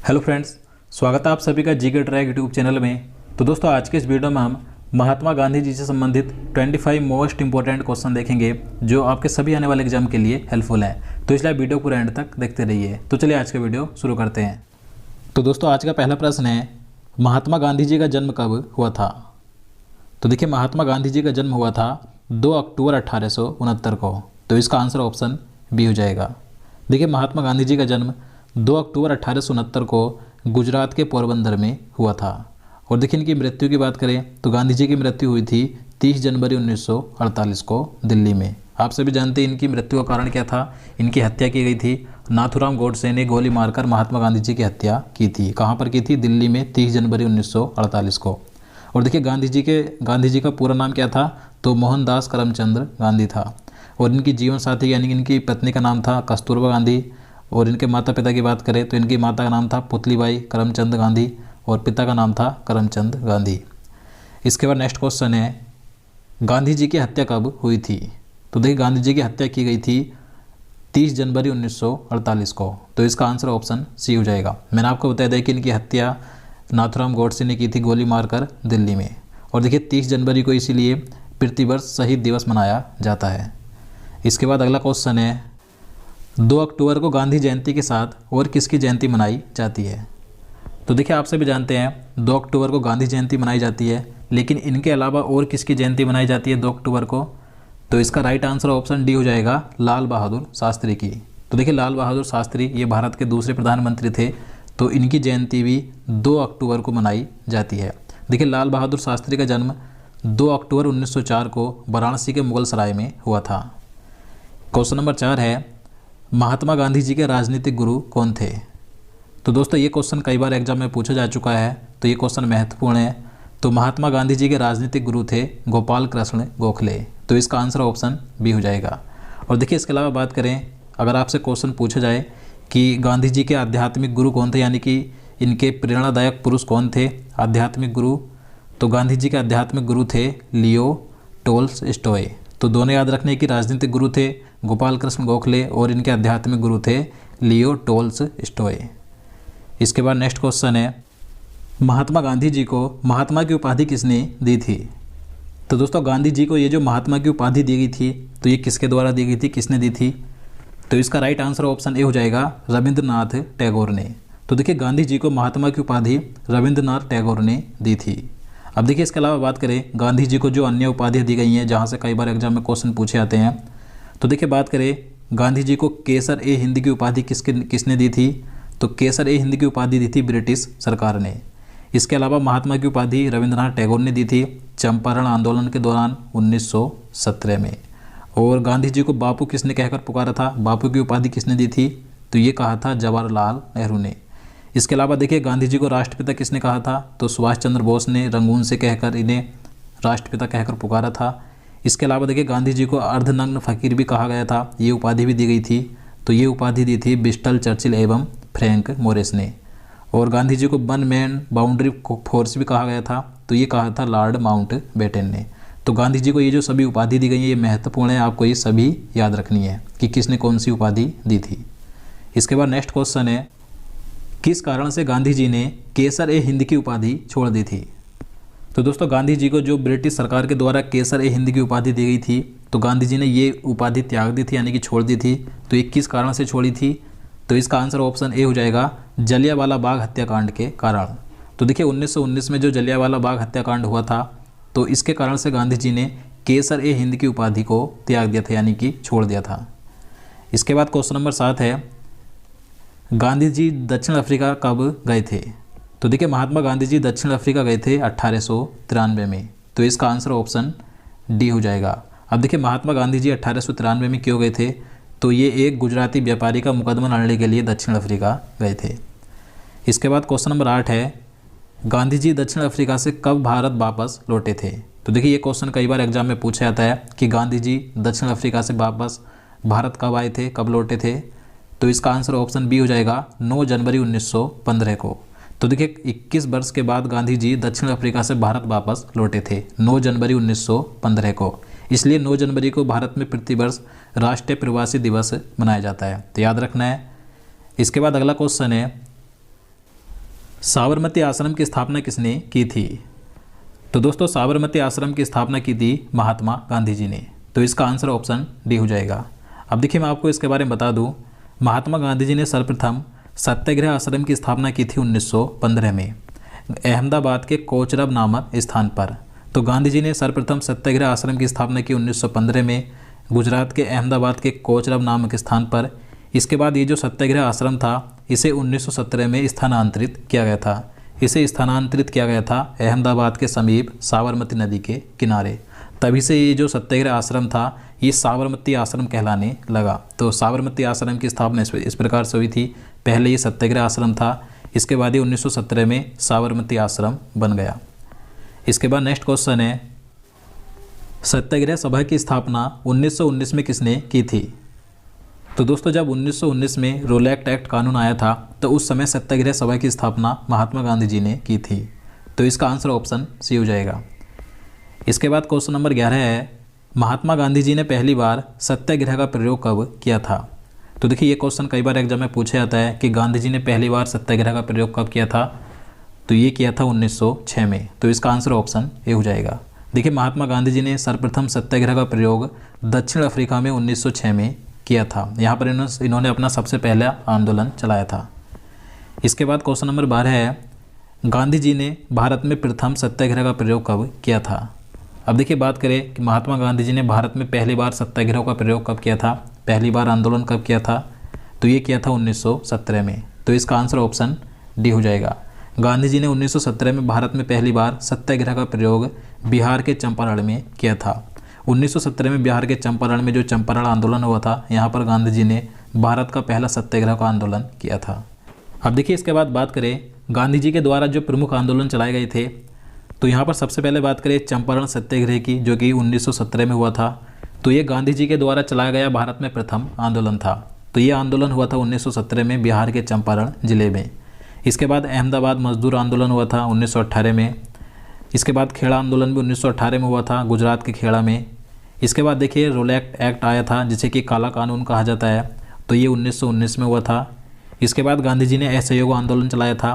Hello friends, स्वागत है आप सभी का जीके ट्रैक यूट्यूब चैनल में। तो दोस्तों, आज के इस वीडियो में हम महात्मा गांधी जी से संबंधित 25 मोस्ट इंपॉर्टेंट क्वेश्चन देखेंगे जो आपके सभी आने वाले एग्जाम के लिए हेल्पफुल है। तो इसलिए वीडियो पूरा एंड तक देखते रहिए। तो चलिए आज का वीडियो शुरू करते हैं। तो दोस्तों, आज का पहला प्रश्न है, महात्मा गांधी जी का जन्म कब हुआ था? तो देखिए, महात्मा गांधी जी का जन्म हुआ था 2 अक्टूबर 1869 को। तो इसका आंसर ऑप्शन बी हो जाएगा। देखिए, महात्मा गांधी जी का जन्म 2 अक्टूबर 1869 को गुजरात के पोरबंदर में हुआ था। और देखिए, इनकी मृत्यु की बात करें तो गांधी जी की मृत्यु हुई थी 30 जनवरी 1948 को दिल्ली में। आप सभी जानते हैं इनकी मृत्यु का कारण क्या था। इनकी हत्या की गई थी। नाथूराम गोडसे ने गोली मारकर महात्मा गांधी जी की हत्या की थी। कहाँ पर की थी? दिल्ली में 30 जनवरी 1948 को। और देखिए, गांधी जी का पूरा नाम क्या था? तो मोहनदास करमचंद गांधी था। और इनकी जीवन साथी यानी इनकी पत्नी का नाम था कस्तूरबा गांधी। और इनके माता पिता की बात करें तो इनकी माता का नाम था पुतलीबाई करमचंद गांधी और पिता का नाम था करमचंद गांधी। इसके बाद नेक्स्ट क्वेश्चन है, गांधी जी की हत्या कब हुई थी? तो देखिए, गांधी जी की हत्या की गई थी 30 जनवरी 1948 को। तो इसका आंसर ऑप्शन सी हो जाएगा। मैंने आपको बताया था कि इनकी हत्या नाथूराम गोडसे ने की थी गोली मारकर दिल्ली में। और देखिए, 30 जनवरी को इसीलिए प्रतिवर्ष शहीद दिवस मनाया जाता है। इसके बाद अगला क्वेश्चन है, 2 अक्टूबर को गांधी जयंती के साथ और किसकी जयंती मनाई जाती है? तो देखिए, आप सभी जानते हैं 2 अक्टूबर को गांधी जयंती मनाई जाती है, लेकिन इनके अलावा और किसकी जयंती मनाई जाती है 2 अक्टूबर को? तो इसका राइट आंसर ऑप्शन डी हो जाएगा, लाल बहादुर शास्त्री की। तो देखिए, लाल बहादुर शास्त्री ये भारत के दूसरे प्रधानमंत्री थे। तो इनकी जयंती भी 2 अक्टूबर को मनाई जाती है। देखिए, लाल बहादुर शास्त्री का जन्म 2 अक्टूबर 1904 को वाराणसी के मुगल सराय में हुआ था। क्वेश्चन नंबर 4 है, महात्मा गांधी जी के राजनीतिक गुरु कौन थे? तो दोस्तों, ये क्वेश्चन कई बार एग्जाम में पूछा जा चुका है, तो ये क्वेश्चन महत्वपूर्ण है। तो महात्मा गांधी जी के राजनीतिक गुरु थे गोपाल कृष्ण गोखले। तो इसका आंसर ऑप्शन बी हो जाएगा। और देखिए, इसके अलावा बात करें, अगर आपसे क्वेश्चन पूछा जाए कि गांधी जी के आध्यात्मिक गुरु कौन थे, यानी कि इनके प्रेरणादायक पुरुष कौन थे आध्यात्मिक गुरु, तो गांधी जी के आध्यात्मिक गुरु थे लियो टोल्स्टॉय। तो दोनों याद रखने की, राजनीतिक गुरु थे गोपाल कृष्ण गोखले और इनके आध्यात्मिक गुरु थे लियो टोल्स्टॉय। इसके बाद नेक्स्ट क्वेश्चन है, महात्मा गांधी जी को महात्मा की उपाधि किसने दी थी? तो दोस्तों, गांधी जी को ये जो महात्मा की उपाधि दी गई थी, तो ये किसके द्वारा दी गई थी, किसने दी थी? तो इसका राइट आंसर ऑप्शन ए हो जाएगा, रविंद्रनाथ टैगोर ने। तो देखिए, गांधी जी को महात्मा की उपाधि रविंद्रनाथ टैगोर ने दी थी। अब देखिए, इसके अलावा बात करें, गांधी जी को जो अन्य उपाधियाँ दी गई हैं जहाँ से कई बार एग्जाम में क्वेश्चन पूछे आते हैं, तो देखिए बात करें, गांधी जी को केसर ए हिंद की उपाधि किसने दी थी? तो केसर ए हिंद की उपाधि दी थी ब्रिटिश सरकार ने। इसके अलावा महात्मा की उपाधि रविंद्रनाथ टैगोर ने दी थी चंपारण आंदोलन के दौरान 1917 में। और गांधी जी को बापू किसने कहकर पुकारा था? बापू की उपाधि किसने दी थी? तो ये कहा था जवाहरलाल नेहरू ने। इसके अलावा देखिए, गांधी जी को राष्ट्रपिता किसने कहा था? तो सुभाष चंद्र बोस ने रंगून से कहकर इन्हें राष्ट्रपिता कहकर पुकारा था। इसके अलावा देखिए, गांधी जी को अर्धनग्न फकीर भी कहा गया था, ये उपाधि भी दी गई थी। तो ये उपाधि दी थी ब्रिस्टल चर्चिल एवं फ्रैंक मोरिस ने। और गांधी जी को वन मैन बाउंड्री फोर्स भी कहा गया था, तो ये कहा था लॉर्ड माउंटबेटन ने। तो गांधी जी को ये जो सभी उपाधि दी गई है, ये महत्वपूर्ण है, आपको ये सभी याद रखनी है कि किसने कौन सी उपाधि दी थी। इसके बाद नेक्स्ट क्वेश्चन है, किस कारण से गांधी जी ने केसर ए हिंद की उपाधि छोड़ दी थी? तो दोस्तों, गांधी जी को जो ब्रिटिश सरकार के द्वारा केसर ए हिंद की उपाधि दी गई थी, तो गांधी जी ने ये उपाधि त्याग दी थी, यानी कि छोड़ दी थी। तो ये किस कारण से छोड़ी थी? तो इसका आंसर ऑप्शन ए हो जाएगा, जलियांवाला बाग हत्याकांड के कारण। तो देखिए, 1919 में जो जलियांवाला बाग हत्याकांड हुआ था, तो इसके कारण से गांधी जी ने केसर ए हिंद की उपाधि को त्याग दिया था, यानी कि छोड़ दिया था। इसके बाद क्वेश्चन नंबर 7 है, गांधी जी दक्षिण अफ्रीका कब गए थे? तो देखिए, महात्मा गांधी जी दक्षिण अफ्रीका गए थे 1893 में। तो इसका आंसर ऑप्शन डी हो जाएगा। अब देखिए, महात्मा गांधी जी 1893 में क्यों गए थे? तो ये एक गुजराती व्यापारी का मुकदमा लड़ने के लिए दक्षिण अफ्रीका गए थे। इसके बाद क्वेश्चन नंबर 8 है, गांधी जी दक्षिण अफ्रीका से कब भारत वापस लौटे थे? तो देखिए, ये क्वेश्चन कई बार एग्जाम में पूछा जाता है कि गांधी जी दक्षिण अफ्रीका से वापस भारत कब आए थे, कब लौटे थे? तो इसका आंसर ऑप्शन बी हो जाएगा, 9 जनवरी 1915 को। तो देखिए, 21 वर्ष के बाद गांधी जी दक्षिण अफ्रीका से भारत वापस लौटे थे 9 जनवरी 1915 को। इसलिए 9 जनवरी को भारत में प्रतिवर्ष राष्ट्रीय प्रवासी दिवस मनाया जाता है, तो याद रखना है। इसके बाद अगला क्वेश्चन है, साबरमती आश्रम की स्थापना किसने की थी? तो दोस्तों साबरमती आश्रम की स्थापना की थी महात्मा गांधी जी ने। तो इसका आंसर ऑप्शन डी हो जाएगा। अब देखिए मैं आपको इसके बारे में बता दूं, महात्मा गांधी जी ने सर्वप्रथम सत्याग्रह आश्रम की स्थापना की थी 1915 में अहमदाबाद के कोचरब नामक स्थान पर। तो गांधी जी ने सर्वप्रथम सत्याग्रह आश्रम की स्थापना की 1915 में गुजरात के अहमदाबाद के कोचरब नामक स्थान पर। इसके बाद ये जो सत्याग्रह आश्रम था इसे 1917 में स्थानांतरित किया गया था। इसे स्थानांतरित किया गया था अहमदाबाद के समीप साबरमती नदी के किनारे। तभी से ये जो सत्याग्रह आश्रम था ये साबरमती आश्रम कहलाने लगा। तो साबरमती आश्रम की स्थापना इस प्रकार से हुई थी। पहले ये सत्याग्रह आश्रम था, इसके बाद ये 1917 में साबरमती आश्रम बन गया। इसके बाद नेक्स्ट क्वेश्चन है, सत्याग्रह सभा की स्थापना 1919 में किसने की थी? तो दोस्तों जब 1919 में रोलैक्ट एक्ट कानून आया था तो उस समय सत्याग्रह सभा की स्थापना महात्मा गांधी जी ने की थी। तो इसका आंसर ऑप्शन सी हो जाएगा। इसके बाद क्वेश्चन नंबर 11 है, महात्मा गांधी जी ने पहली बार सत्याग्रह का प्रयोग कब किया था? तो देखिए ये क्वेश्चन कई बार एग्जाम में पूछा जाता है कि गांधी जी ने पहली बार सत्याग्रह का प्रयोग कब किया था। तो ये किया था 1906 में। तो इसका आंसर ऑप्शन ए हो जाएगा। देखिए महात्मा गांधी जी ने सर्वप्रथम सत्याग्रह का प्रयोग दक्षिण अफ्रीका में 1906 में किया था। यहाँ पर इन्होंने अपना सबसे पहला आंदोलन चलाया था। इसके बाद क्वेश्चन नंबर 12 है, गांधी जी ने भारत में प्रथम सत्याग्रह का प्रयोग कब किया था? अब देखिए बात करें कि महात्मा गांधी जी ने भारत में पहली बार सत्याग्रह का प्रयोग कब किया था, पहली बार आंदोलन कब किया था? तो ये किया था 1917 में। तो इसका आंसर ऑप्शन डी हो जाएगा। गांधी जी ने 1917 में भारत में पहली बार सत्याग्रह का प्रयोग बिहार के चंपारण में किया था। 1917 में बिहार के चंपारण में जो चंपारण आंदोलन हुआ था, यहाँ पर गांधी जी ने भारत का पहला सत्याग्रह का आंदोलन किया था। अब देखिए इसके बाद बात करें गांधी जी के द्वारा जो प्रमुख आंदोलन चलाए गए थे। तो यहाँ पर सबसे पहले बात करें चंपारण सत्याग्रह की, जो कि 1917 में हुआ था। तो ये गांधी जी के द्वारा चलाया गया भारत में प्रथम आंदोलन था। तो ये आंदोलन हुआ था 1917 में बिहार के चंपारण जिले में। इसके बाद अहमदाबाद मजदूर आंदोलन हुआ था 1918 में। इसके बाद खेड़ा आंदोलन भी 1918 में हुआ था गुजरात के खेड़ा में। इसके बाद देखिए रोलैक्ट एक्ट आया था जिसे कि काला कानून कहा जाता है। तो ये 1919 में हुआ था। इसके बाद गांधी जी ने असहयोग आंदोलन चलाया था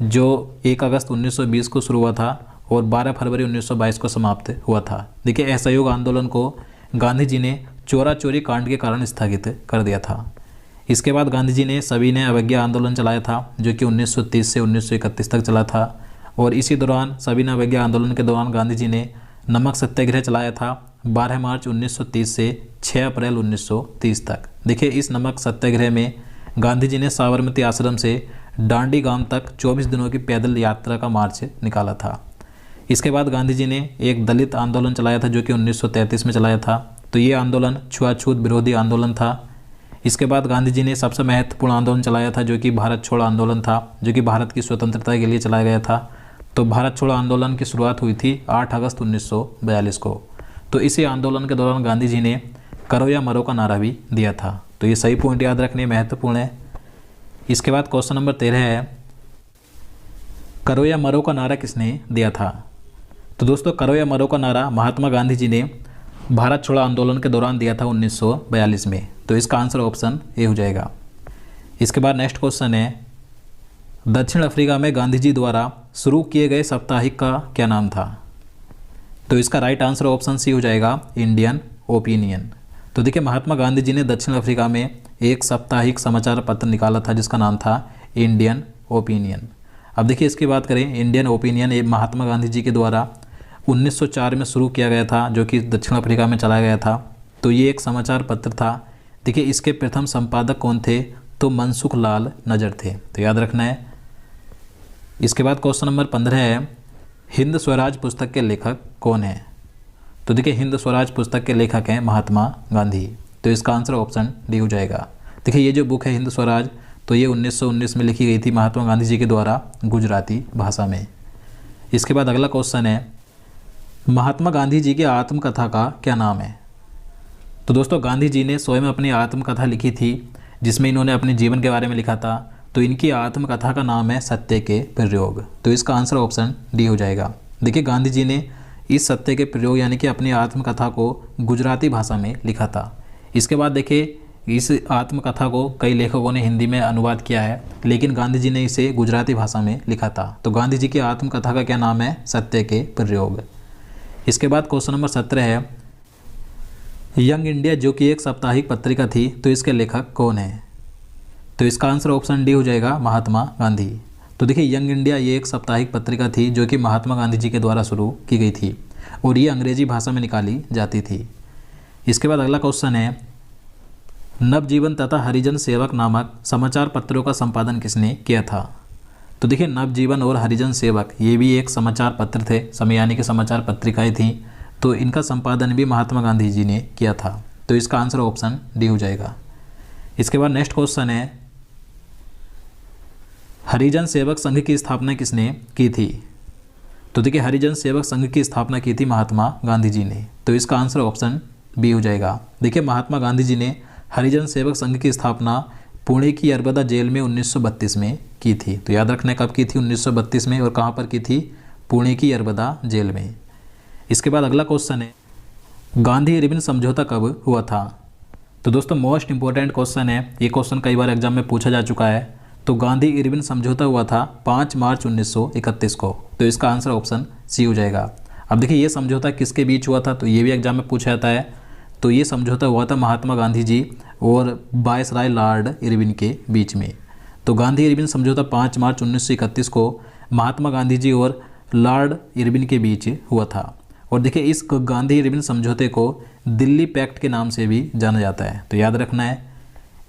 जो 1 अगस्त 1920 को शुरू हुआ था और 12 फरवरी 1922 को समाप्त हुआ था। देखिए असहयोग आंदोलन को गांधी जी ने चोरा चोरी कांड के कारण स्थगित कर दिया था। इसके बाद गांधी जी ने सविनय अवज्ञा आंदोलन चलाया था जो कि 1930 से 1931 तक चला था। और इसी दौरान सविनय अवज्ञा आंदोलन के दौरान गांधी जी ने नमक सत्याग्रह चलाया था 12 मार्च 1930 से 6 अप्रैल 1930 तक। देखिए इस नमक सत्याग्रह में गांधी जी ने साबरमती आश्रम से डांडी गांव तक 24 दिनों की पैदल यात्रा का मार्च निकाला था। इसके बाद गांधी जी ने एक दलित आंदोलन चलाया था जो कि 1933 में चलाया था। तो ये आंदोलन छुआछूत विरोधी आंदोलन था। इसके बाद गांधी जी ने सबसे महत्वपूर्ण आंदोलन चलाया था जो कि भारत छोड़ो आंदोलन था, जो कि भारत की स्वतंत्रता के लिए चलाया गया था। तो भारत छोड़ो आंदोलन की शुरुआत हुई थी 8 अगस्त 1942 को। तो इसी आंदोलन के दौरान गांधी जी ने करो या मरो का नारा भी दिया था। तो ये सही पॉइंट याद रखने महत्वपूर्ण है। इसके बाद क्वेश्चन नंबर 13 है, करो या मरो का नारा किसने दिया था? तो दोस्तों करो या मरो का नारा महात्मा गांधी जी ने भारत छोड़ो आंदोलन के दौरान दिया था 1942 में। तो इसका आंसर ऑप्शन ए हो जाएगा। इसके बाद नेक्स्ट क्वेश्चन है, दक्षिण अफ्रीका में गांधी जी द्वारा शुरू किए गए साप्ताहिक का क्या नाम था? तो इसका राइट आंसर ऑप्शन सी हो जाएगा, इंडियन ओपिनियन। तो देखिए महात्मा गांधी जी ने दक्षिण अफ्रीका में एक साप्ताहिक समाचार पत्र निकाला था जिसका नाम था इंडियन ओपिनियन। अब देखिए इसकी बात करें, इंडियन ओपिनियन ये महात्मा गांधी जी के द्वारा 1904 में शुरू किया गया था जो कि दक्षिण अफ्रीका में चलाया गया था। तो ये एक समाचार पत्र था। देखिए इसके प्रथम संपादक कौन थे? तो मनसुख लाल नजर थे। तो याद रखना है। इसके बाद क्वेश्चन नंबर 15 है, हिंद स्वराज पुस्तक के लेखक कौन है? तो देखिए हिंद स्वराज पुस्तक के लेखक हैं महात्मा गांधी। तो इसका आंसर ऑप्शन डी हो जाएगा। देखिए ये जो बुक है हिंद स्वराज, तो ये 1919 में लिखी गई थी महात्मा गांधी जी के द्वारा गुजराती भाषा में। इसके बाद अगला क्वेश्चन है, महात्मा गांधी जी की आत्मकथा का क्या नाम है? तो दोस्तों गांधी जी ने स्वयं अपनी आत्मकथा लिखी थी जिसमें इन्होंने अपने जीवन के बारे में लिखा था। तो इनकी आत्मकथा का नाम है सत्य के प्रयोग। तो इसका आंसर ऑप्शन डी हो जाएगा। देखिए गांधी जी ने इस सत्य के प्रयोग यानी कि अपनी आत्मकथा को गुजराती भाषा में लिखा था। इसके बाद देखिए इस आत्मकथा को कई लेखकों ने हिंदी में अनुवाद किया है, लेकिन गांधी जी ने इसे गुजराती भाषा में लिखा था। तो गांधी जी की आत्मकथा का क्या नाम है? सत्य के प्रयोग। इसके बाद क्वेश्चन नंबर 17 है, यंग इंडिया जो कि एक साप्ताहिक पत्रिका थी, तो इसके लेखक कौन है? तो इसका आंसर ऑप्शन डी हो जाएगा, महात्मा गांधी। तो देखिए, यंग इंडिया ये एक साप्ताहिक पत्रिका थी जो कि महात्मा गांधी जी के द्वारा शुरू की गई थी और ये अंग्रेजी भाषा में निकाली जाती थी। इसके बाद अगला क्वेश्चन है, नवजीवन तथा हरिजन सेवक नामक समाचार पत्रों का संपादन किसने किया था? तो देखिए, नवजीवन और हरिजन सेवक ये भी एक समाचार पत्र थे, समयानी के समाचार पत्रिकाएं थीं, तो इनका संपादन भी महात्मा गांधी जी ने किया था। तो इसका आंसर ऑप्शन डी हो जाएगा। इसके बाद नेक्स्ट क्वेश्चन है, हरिजन सेवक संघ की स्थापना किसने की थी? तो देखिए, हरिजन सेवक संघ की स्थापना की थी महात्मा गांधी जी ने। तो इसका आंसर ऑप्शन बी हो जाएगा। देखिए, महात्मा गांधी जी ने हरिजन सेवक संघ की स्थापना पुणे की यरबदा जेल में 1932 में की थी। तो याद रखना कब की थी? 1932 में। और कहाँ पर की थी? पुणे की यरबदा जेल में। इसके बाद अगला क्वेश्चन है, गांधी इरविन समझौता कब हुआ था? तो दोस्तों, मोस्ट इंपॉर्टेंट क्वेश्चन है, ये क्वेश्चन कई बार एग्जाम में पूछा जा चुका है। तो गांधी इरविन समझौता हुआ था 5 मार्च 1931 को। तो इसका आंसर ऑप्शन सी हो जाएगा। अब देखिए, ये समझौता किसके बीच हुआ था? तो ये भी एग्जाम में पूछा जाता है। तो ये समझौता हुआ था महात्मा गांधी जी और वायसराय लॉर्ड इरविन के बीच में। तो गांधी इरविन समझौता 5 मार्च 1931 को महात्मा गांधी जी और लॉर्ड इरविन के बीच हुआ था। और देखिए, इस गांधी इरविन समझौते को दिल्ली पैक्ट के नाम से भी जाना जाता है, तो याद रखना है।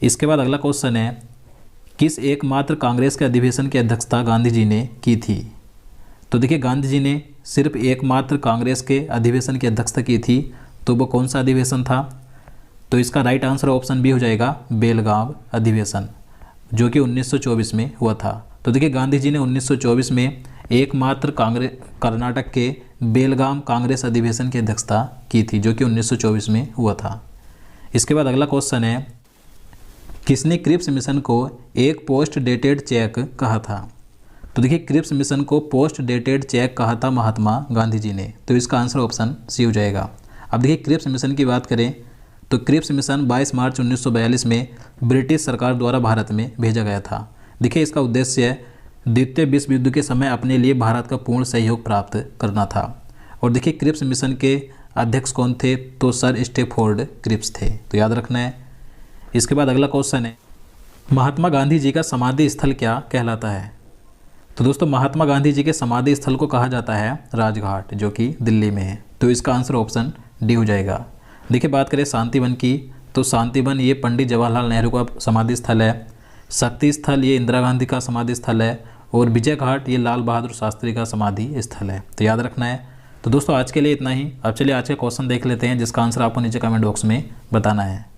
इसके बाद अगला क्वेश्चन है, किस एकमात्र कांग्रेस के अधिवेशन की अध्यक्षता गांधी जी ने की थी? तो देखिए, गांधी जी ने सिर्फ एकमात्र कांग्रेस के अधिवेशन की अध्यक्षता की थी, तो वो कौन सा अधिवेशन था? तो इसका राइट आंसर ऑप्शन बी हो जाएगा, बेलगाम अधिवेशन, जो कि 1924 में हुआ था। तो देखिए, गांधी जी ने 1924 में एकमात्र कर्नाटक के बेलगाम कांग्रेस अधिवेशन की अध्यक्षता की थी, जो कि 1924 में हुआ था। इसके बाद अगला क्वेश्चन है, किसने क्रिप्स मिशन को एक पोस्ट डेटेड चेक कहा था? तो देखिए, क्रिप्स मिशन को पोस्ट डेटेड चेक कहा था महात्मा गांधी जी ने। तो इसका आंसर ऑप्शन सी हो जाएगा। अब देखिए, क्रिप्स मिशन की बात करें तो क्रिप्स मिशन 22 मार्च 1942 में ब्रिटिश सरकार द्वारा भारत में भेजा गया था। देखिए, इसका उद्देश्य द्वितीय विश्व युद्ध के समय अपने लिए भारत का पूर्ण सहयोग प्राप्त करना था। और देखिए, क्रिप्स मिशन के अध्यक्ष कौन थे? तो सर स्टैफोर्ड क्रिप्स थे, तो याद रखना है। इसके बाद अगला क्वेश्चन है, महात्मा गांधी जी का समाधि स्थल क्या कहलाता है? तो दोस्तों, महात्मा गांधी जी के समाधि स्थल को कहा जाता है राजघाट, जो कि दिल्ली में है। तो इसका आंसर ऑप्शन डी हो जाएगा। देखिए, बात करें शांतिवन की, तो शांतिवन ये पंडित जवाहरलाल नेहरू का समाधि स्थल है। शक्ति स्थल ये इंदिरा गांधी का समाधि स्थल है। और विजय घाट ये लाल बहादुर शास्त्री का समाधि स्थल है, तो याद रखना है। तो दोस्तों, आज के लिए इतना ही। अब चलिए आज के क्वेश्चन देख लेते हैं, जिसका आंसर आपको नीचे कमेंट बॉक्स में बताना है।